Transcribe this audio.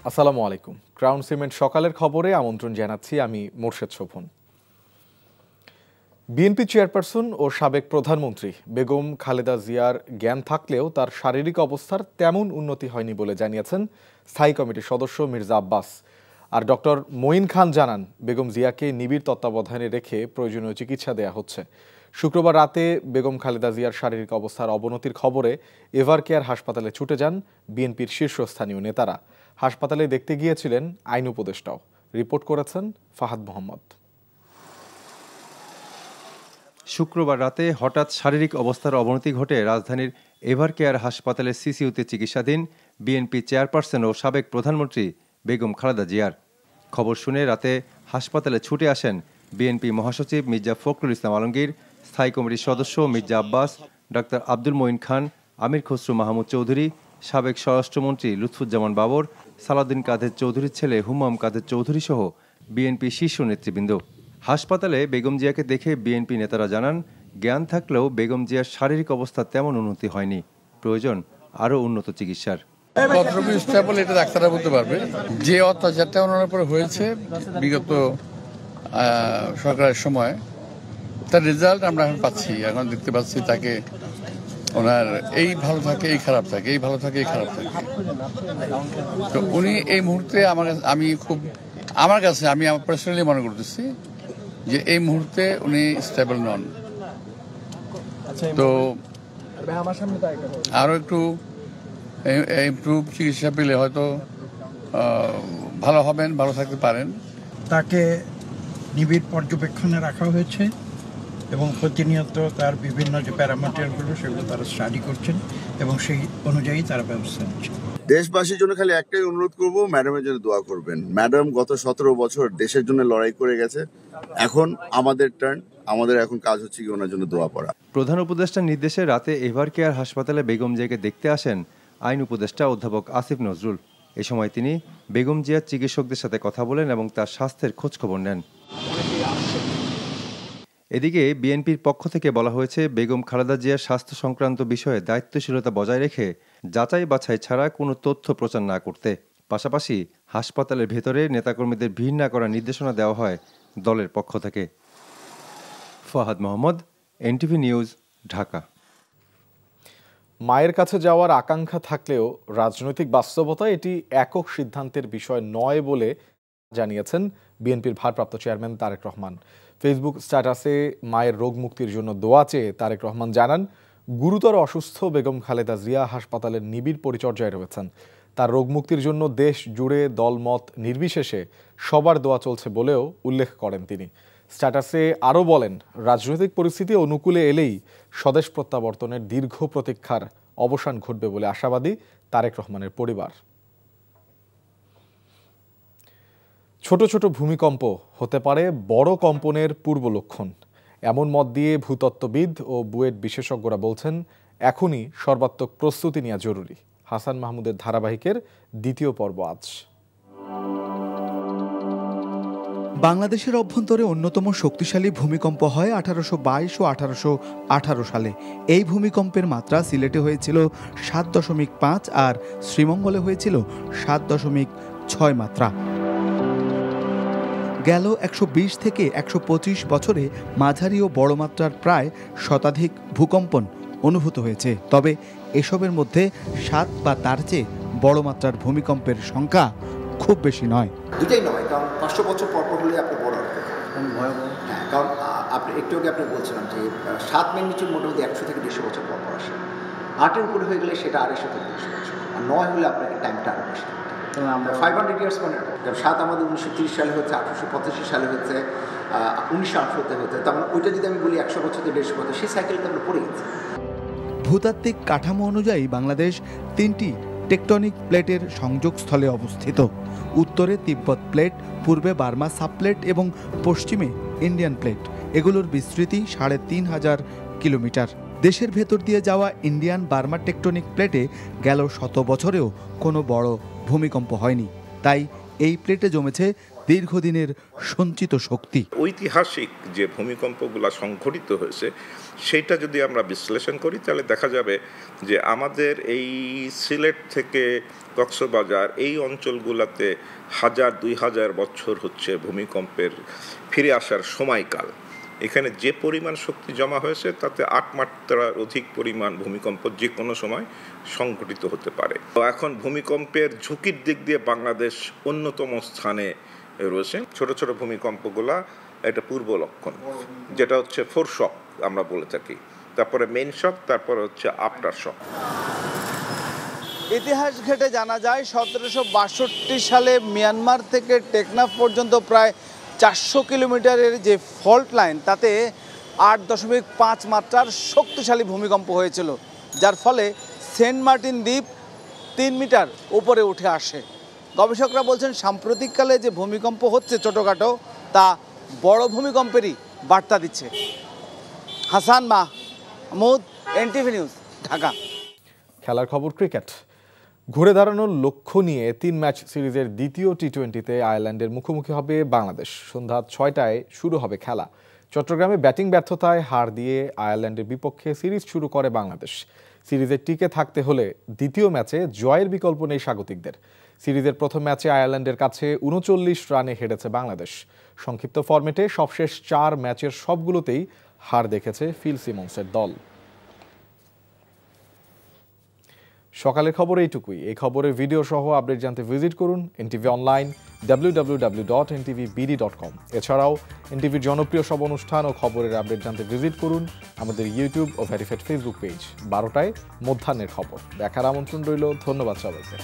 আসসালামু আলাইকুম। Crown cement সকালের খবরে আমন্ত্রণ জানাচ্ছি আমি মোর্শেদ শোভন। বিএনপি চেয়ারপারসন ও সাবেক প্রধানমন্ত্রী বেগম খালেদা জিয়ার জ্ঞান থাকলেও তার শারীরিক অবস্থার তেমন উন্নতি হয়নি বলে জানিয়েছেন স্থায়ী কমিটির সদস্য মির্জা আব্বাস। আর ডক্টর মঈন খান জানান, বেগম জিয়াকে নিবিড় তত্ত্বাবধানে রেখে প্রয়োজনীয় চিকিৎসা দেয়া হচ্ছে। শুক্রবার রাতে বেগম খালেদা জিয়ার শারীরিক অবস্থার অবনতির খবরে এভারকেয়ার হাসপাতালে ছুটে যান বিএনপির শীর্ষস্থানীয় নেতারা। হাসপাতালে দেখতে গিয়েছিলেন আইন উপদেষ্টাও। রিপোর্ট করেছেন ফাহাদ মোহাম্মদ। শুক্রবার রাতে হঠাৎ শারীরিক অবস্থার অবনতি ঘটে রাজধানীর এভারকেয়ার হাসপাতালের সিসিইউতে চিকিৎসাধীন বিএনপি চেয়ারপারসন ও সাবেক প্রধানমন্ত্রী বেগম খালেদা জিয়ার। খবর শুনে রাতে হাসপাতালে ছুটে আসেন বিএনপি মহাসচিব মির্জা ফখরুল ইসলাম আলমগীর, স্থায়ী কমিটির সদস্য মির্জা আব্বাস, ডাক্তার আব্দুল মঈন খান, আমির খসরু মাহমুদ চৌধুরী, সাবেক স্বরাষ্ট্রমন্ত্রী লুৎফুজ্জামান বাবর, সালাউদ্দিন কাদের চৌধুরীর ছেলে হুমায়ুন কাদের চৌধুরী সহ বিএনপি শীর্ষ নেতৃবৃন্দ। হাসপাতালে বেগম জিয়াকে দেখে বিএনপি নেতারা জানান, জ্ঞান থাকলেও বেগম জিয়ার শারীরিক অবস্থা তেমন উন্নতি হয়নি, প্রয়োজন আরও উন্নত চিকিৎসার। কতটুকু স্টেবল এটা ডাক্তাররা বলতে পারবে। যে অত্যাচারটা ওনার উপরে হয়েছে বিগত সরকারের সময়, তার রেজাল্ট আমরা এখন পাচ্ছি। এখন দেখতে পাচ্ছি তাকে ওনার এই ভালো থাকে এই খারাপ থাকে, এই ভালো থাকে এই খারাপ থাকে। তো উনি এই মুহূর্তে আমার কাছে আমি পার্সোনালি মনে করতেছি যে এই মুহূর্তে উনি স্টেবল নন। তো আরো একটু ইমপ্রুভ চিকিৎসা পেলে হয়তো ভালো হবেন, ভালো থাকতে পারেন। তাকে নিবিড় পর্যবেক্ষণে রাখা হয়েছে এবং প্রতিনিয়ত তার বিভিন্ন যে প্যারামিটারগুলো সেগুলো তারা স্টাডি করছেন এবং সেই অনুযায়ী তারা ব্যবস্থা নিচ্ছেন। দেশবাসীর জন্য খালি একটাই অনুরোধ করব, ম্যাডামের জন্য দোয়া করবেন। ম্যাডাম গত 17 বছর দেশের জন্য লড়াই করে গেছে। এখন আমাদের টার্ন, আমাদের এখন কাজ হচ্ছে কি ওনার জন্য দোয়া করা। প্রধান উপদেষ্টার নির্দেশে রাতে এভারকেয়ার হাসপাতালে বেগম জিয়াকে দেখতে আসেন আইন উপদেষ্টা অধ্যাপক আসিফ নজরুল। এ সময় তিনি বেগম জিয়ার চিকিৎসকদের সাথে কথা বলেন এবং তার স্বাস্থ্যের খোঁজখবর নেন। এদিকে বিএনপির পক্ষ থেকে বলা হয়েছে, বেগম খালেদা জিয়ার স্বাস্থ্য সংক্রান্ত বিষয়ে দায়িত্বশীলতা বজায় রেখে যাচাই বাছাই ছাড়া কোনো তথ্য প্রচার না করতে। পাশাপাশি হাসপাতালের ভেতরে নেতাকর্মীদের ভিড় না করার নির্দেশনা দেওয়া হয় দলের পক্ষ থেকে। Fahad Mohammad, NTV news, Dhaka. মায়ের কাছে যাওয়ার আকাঙ্ক্ষা থাকলেও রাজনৈতিক বাস্তবতা এটি একক সিদ্ধান্তের বিষয় নয় বলে জানিয়েছেন বিএনপির ভারপ্রাপ্ত চেয়ারম্যান তারেক রহমান। ফেসবুক স্ট্যাটাসে মায়ের রোগ মুক্তির জন্য দোয়া চেয়ে তারেক রহমান জানান, গুরুতর অসুস্থ বেগম খালেদা জিয়া হাসপাতালের নিবিড় পরিচর্যায় রয়েছেন। তার রোগ মুক্তির জন্য দেশ জুড়ে দলমত নির্বিশেষে সবার দোয়া চলছে বলেও উল্লেখ করেন তিনি। স্ট্যাটাসে আরও বলেন, রাজনৈতিক পরিস্থিতি অনুকূলে এলেই স্বদেশ প্রত্যাবর্তনের দীর্ঘ প্রতীক্ষার অবসান ঘটবে বলে আশাবাদী তারেক রহমানের পরিবার। ছোট ছোট ভূমিকম্প হতে পারে বড় কম্পনের পূর্ব লক্ষণ, এমন মত দিয়ে ভূতত্ত্ববিদ ও বুয়েট বিশেষজ্ঞরা বলছেন, এখনই সর্বাত্মক প্রস্তুতি নেওয়া জরুরি। হাসান মাহমুদের ধারাবাহিকের দ্বিতীয় পর্ব আজ। বাংলাদেশের অভ্যন্তরে অন্যতম শক্তিশালী ভূমিকম্প হয় 1822 ও 1818 সালে। এই ভূমিকম্পের মাত্রা সিলেটে হয়েছিল 7.5 আর শ্রীমঙ্গলে হয়েছিল 7.6 মাত্রা। গেল 120 থেকে 125 বছরে মাঝারি ও বড় মাত্রার প্রায় শতাধিক ভূকম্পন অনুভূত হয়েছে। তবে এসবের মধ্যে 7 বা তার চেয়ে বড় মাত্রার ভূমিকম্পের সংখ্যা খুব বেশি নয়। দুটাই নয়, কারণ 500 বছর পর হলে আপনি বড় হ্যাঁ, কারণ আপনি একটু আগে আপনি বলছিলাম যে 7 ম্যাগনিটিউড মোটামুটি 100 থেকে 150 বছর পর আসে। 8-এর উপরে হয়ে গেলে সেটা 250 থেকে 300 বছর, আর 9 হলে আপনাকে টাইমটা আরও বেশি। আমরা 500 ইয়ার্স মানে 7 আমাদের 1930 সালে হচ্ছে, 1885 সালে হচ্ছে, 1908 হচ্ছে। তার মানে ওইটা যদি আমি বলি 100 বছর থেকে 150 বছর, সেই সাইকেলটা আমরা পড়ে গেছি। ভূতাত্ত্বিক কাঠামো অনুযায়ী বাংলাদেশ 3টি টেকটনিক প্লেটের সংযোগস্থলে অবস্থিত। উত্তরে তিব্বত প্লেট, পূর্বে বার্মা সাবপ্লেট এবং পশ্চিমে ইন্ডিয়ান প্লেট। এগুলোর বিস্তৃতি 3500 কিলোমিটার। দেশের ভেতর দিয়ে যাওয়া ইন্ডিয়ান বার্মা টেকটনিক প্লেটে গেল 100 বছরেও কোনো বড় ভূমিকম্প হয়নি। তাই এই প্লেটে জমেছে দীর্ঘদিনের সঞ্চিত শক্তি। ঐতিহাসিক যে ভূমিকম্পগুলো সংঘটিত হয়েছে সেইটা যদি আমরা বিশ্লেষণ করি তাহলে দেখা যাবে যে আমাদের এই সিলেট থেকে কক্সবাজার এই অঞ্চলগুলোতে 1000-2000 বছর হচ্ছে ভূমিকম্পের ফিরে আসার সময়কাল। এখানে যে পরিমাণ শক্তি জমা হয়েছে তাতে 8 মাত্রার অধিক পরিমাণ ভূমিকম্প যে কোনো সময় সংঘটিত হতে পারে। তো এখন ভূমিকম্পের ঝুঁকির দিক দিয়ে বাংলাদেশ অন্যতম স্থানে রয়েছে। ছোট ছোট ভূমিকম্পগুলা এটা পূর্ব লক্ষণ, যেটা হচ্ছে ফোর শক আমরা বলে থাকি, তারপরে মেইন শক, তারপরে হচ্ছে আফটার শক। ইতিহাস ঘেটে জানা যায় 1762 সালে মিয়ানমার থেকে টেকনাফ পর্যন্ত প্রায় 400 কিলোমিটারের যে ফল্ট লাইন তাতে 8.5 মাত্রার শক্তিশালী ভূমিকম্প হয়েছিল, যার ফলে সেন্ট মার্টিন দ্বীপ 3 মিটার উপরে উঠে আসে। গবেষকরা বলছেন সাম্প্রতিককালে যে ভূমিকম্প হচ্ছে ছোটোখাটো তা বড় ভূমিকম্পেরই বার্তা দিচ্ছে। Hasan Mahmud, NTV news, Dhaka. খেলার খবর ক্রিকেট। ঘুরে দাঁড়ানোর লক্ষ্য নিয়ে 3 ম্যাচ সিরিজের দ্বিতীয় টি20তে আয়ারল্যান্ডের মুখোমুখি হবে বাংলাদেশ। সন্ধ্যা 6টায় শুরু হবে খেলা। চট্টগ্রামে ব্যাটিং ব্যর্থতায় হার দিয়ে আয়ারল্যান্ডের বিপক্ষে সিরিজ শুরু করে বাংলাদেশ। সিরিজে টিকে থাকতে হলে দ্বিতীয় ম্যাচে জয়ের বিকল্প নেই স্বাগতিকদের। সিরিজের প্রথম ম্যাচে আয়ারল্যান্ডের কাছে 39 রানে হেরেছে বাংলাদেশ। সংক্ষিপ্ত ফরম্যাটে সবশেষ 4 ম্যাচের সবগুলোতেই হার দেখেছে ফিল সিমন্সের দল। সকালের খবর এইটুকুই। এই খবরের ভিডিও সহ আপডেট জানতে ভিজিট করুন NTV অনলাইন www.ntvbd.com। এছাড়াও NTVর জনপ্রিয় সব অনুষ্ঠান ও খবরের আপডেট জানতে ভিজিট করুন আমাদের ইউটিউব ও ভেরিফাইড ফেসবুক পেজ। 12টায় মধ্যাহ্নের খবর দেখার আমন্ত্রণ রইল। ধন্যবাদ সবাইকে।